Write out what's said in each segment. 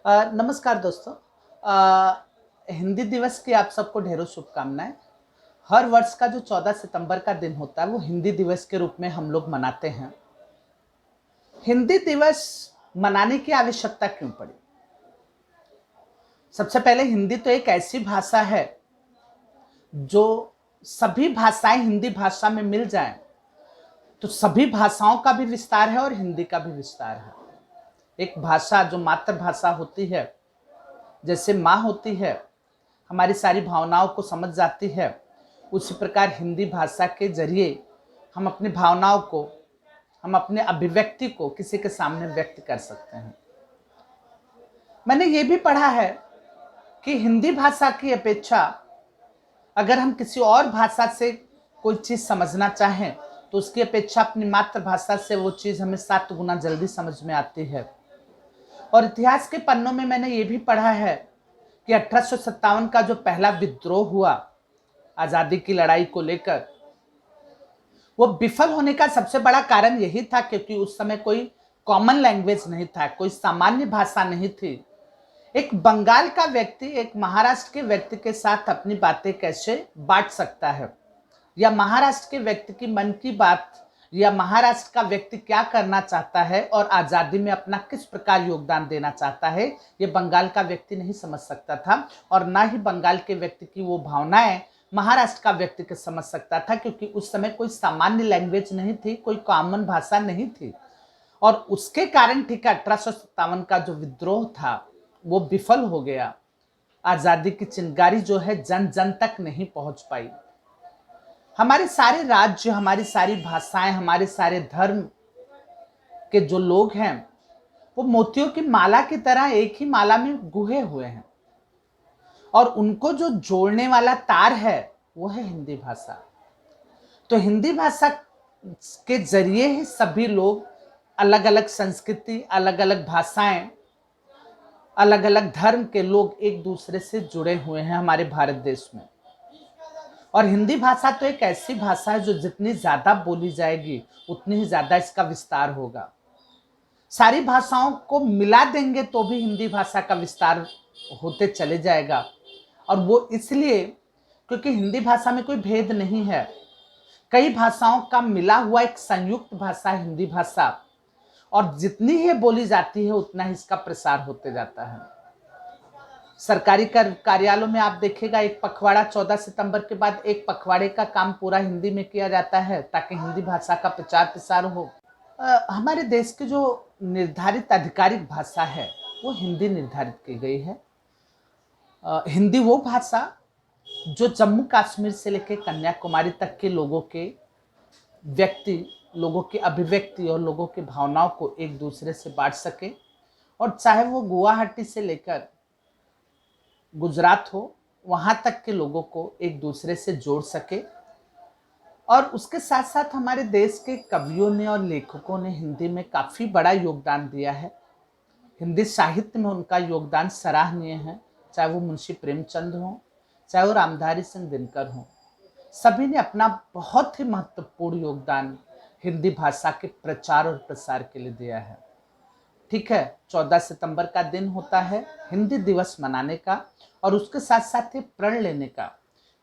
नमस्कार दोस्तों। हिंदी दिवस की आप सबको ढेरों शुभकामनाएं। हर वर्ष का जो 14 सितंबर का दिन होता है वो हिंदी दिवस के रूप में हम लोग मनाते हैं। हिंदी दिवस मनाने की आवश्यकता क्यों पड़ी? सबसे पहले हिंदी तो एक ऐसी भाषा है जो सभी भाषाएं हिंदी भाषा में मिल जाएं तो सभी भाषाओं का भी विस्तार है और हिंदी का भी विस्तार है। एक भाषा जो मातृभाषा होती है, जैसे माँ होती है, हमारी सारी भावनाओं को समझ जाती है, उसी प्रकार हिंदी भाषा के जरिए हम अपनी भावनाओं को, हम अपने अभिव्यक्ति को किसी के सामने व्यक्त कर सकते हैं। मैंने ये भी पढ़ा है कि हिंदी भाषा की अपेक्षा अगर हम किसी और भाषा से कोई चीज़ समझना चाहें तो उसकी अपेक्षा अपनी मातृभाषा से वो चीज़ हमें 7 गुना जल्दी समझ में आती है। और इतिहास के पन्नों में मैंने ये भी पढ़ा है कि 1857 का जो पहला विद्रोह हुआ आज़ादी की लड़ाई को लेकर, वो विफल होने का सबसे बड़ा कारण यही था क्योंकि उस समय कोई कॉमन लैंग्वेज नहीं था, कोई सामान्य भाषा नहीं थी। एक बंगाल का व्यक्ति एक महाराष्ट्र के व्यक्ति के साथ अपनी बातें कैसे बांट सकता है, या महाराष्ट्र के व्यक्ति की मन की बात, या महाराष्ट्र का व्यक्ति क्या करना चाहता है और आज़ादी में अपना किस प्रकार योगदान देना चाहता है, ये बंगाल का व्यक्ति नहीं समझ सकता था। और ना ही बंगाल के व्यक्ति की वो भावनाएं महाराष्ट्र का व्यक्ति के समझ सकता था, क्योंकि उस समय कोई सामान्य लैंग्वेज नहीं थी, कोई कॉमन भाषा नहीं थी। और उसके कारण ठीक है 1857 का जो विद्रोह था वो विफल हो गया। आज़ादी की चिंगारी जो है जन जन तक नहीं पहुंच पाई। हमारे सारे राज्य, हमारी सारी भाषाएं, हमारे सारे धर्म के जो लोग हैं वो मोतियों की माला की तरह एक ही माला में गुहे हुए हैं, और उनको जो जोड़ने वाला तार है वो है हिंदी भाषा। तो हिंदी भाषा के जरिए ही सभी लोग, अलग अलग संस्कृति, अलग अलग भाषाएं, अलग अलग धर्म के लोग एक दूसरे से जुड़े हुए हैं हमारे भारत देश में। और हिंदी भाषा तो एक ऐसी भाषा है जो जितनी ज़्यादा बोली जाएगी उतनी ही ज़्यादा इसका विस्तार होगा। सारी भाषाओं को मिला देंगे तो भी हिंदी भाषा का विस्तार होते चले जाएगा। और वो इसलिए क्योंकि हिंदी भाषा में कोई भेद नहीं है, कई भाषाओं का मिला हुआ एक संयुक्त भाषा है हिंदी भाषा, और जितनी ही बोली जाती है उतना ही इसका प्रसार होते जाता है। सरकारी कार्यालयों में आप देखेगा एक पखवाड़ा 14 सितंबर के बाद एक पखवाड़े का काम पूरा हिंदी में किया जाता है ताकि हिंदी भाषा का प्रचार प्रसार हो। हमारे देश की जो निर्धारित आधिकारिक भाषा है वो हिंदी निर्धारित की गई है। हिंदी वो भाषा जो जम्मू कश्मीर से लेकर कन्याकुमारी तक के लोगों के व्यक्ति, लोगों की अभिव्यक्ति और लोगों की भावनाओं को एक दूसरे से बांट सके, और चाहे वो गुवाहाटी से लेकर गुजरात हो, वहाँ तक के लोगों को एक दूसरे से जोड़ सके। और उसके साथ साथ हमारे देश के कवियों ने और लेखकों ने हिंदी में काफ़ी बड़ा योगदान दिया है। हिंदी साहित्य में उनका योगदान सराहनीय है, चाहे वो मुंशी प्रेमचंद हों, चाहे वो रामधारी सिंह दिनकर हों। सभी ने अपना बहुत ही महत्वपूर्ण योगदान हिंदी भाषा के प्रचार और प्रसार के लिए दिया है। ठीक है, 14 सितंबर का दिन होता है हिंदी दिवस मनाने का, और उसके साथ साथ ये प्रण लेने का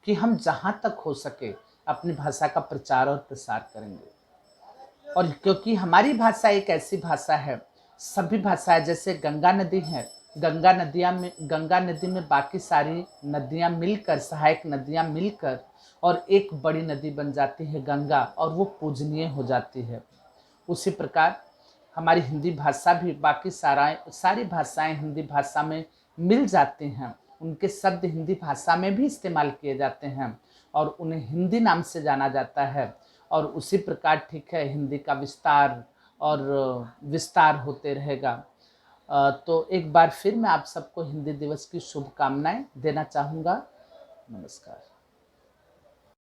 कि हम जहाँ तक हो सके अपनी भाषा का प्रचार और प्रसार करेंगे। और क्योंकि हमारी भाषा एक ऐसी भाषा है, सभी भाषाएं जैसे गंगा नदी है, गंगा नदी में बाकी सारी नदियाँ मिलकर, सहायक नदियाँ मिलकर और एक बड़ी नदी बन जाती है गंगा, और वो पूजनीय हो जाती है। उसी प्रकार हमारी हिंदी भाषा भी बाकी सारी भाषाएं हिंदी भाषा में मिल जाती हैं, उनके शब्द हिंदी भाषा में भी इस्तेमाल किए जाते हैं और उन्हें हिंदी नाम से जाना जाता है। और उसी प्रकार ठीक है हिंदी का विस्तार और विस्तार होते रहेगा। तो एक बार फिर मैं आप सबको हिंदी दिवस की शुभकामनाएं देना चाहूँगा। नमस्कार।